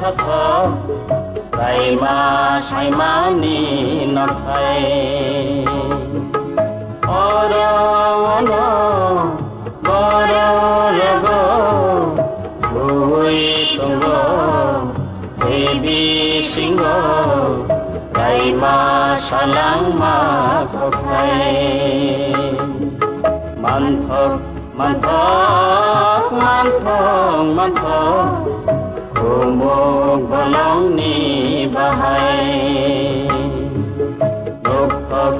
thất thọ Rai ma sai ma ni nọ thay Oro ono Goro rogo Lui tongo Baby singo Rai ma salang ma thọ thay Man thọ Man thọ Man thọ Man thọ Kumuk balong ni bahai Lục thok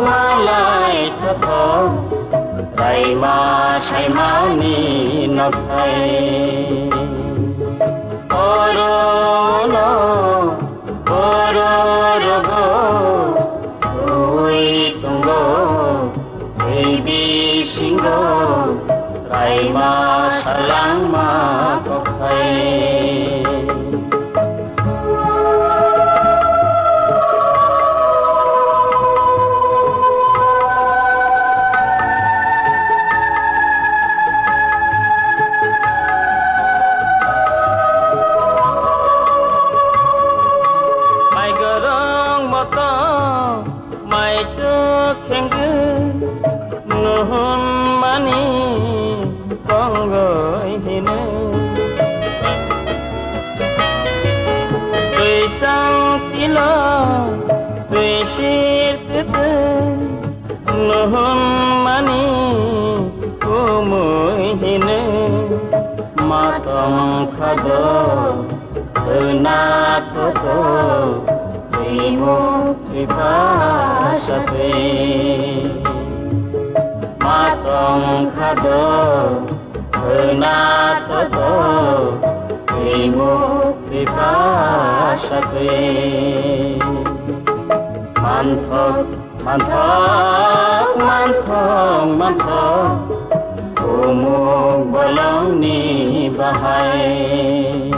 Malai thọ thọ Rai ma sai ma ni nọ thay Oro no Oro rogo Ui tongo Baby singo Rai ma salang ma có thay Mai gorong moto Mai cho khen gư Nuhun mani con người thì nên Tùy sang tí lo Tùy xí tư tư Nuhun mani Cô mùi thì nên Mà tổng khá đô Từ na tô tô Tùy mô tùy phá sa tùy Matong khado na to to Imu pipa sakwe Manthok Manthok Manthok Manthok Umuk bolong ni bahai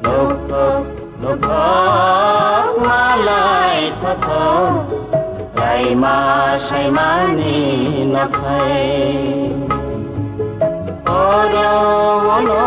Lục thok Malai thọ thọ Rai ma sai ma ni nọ thay Oro ono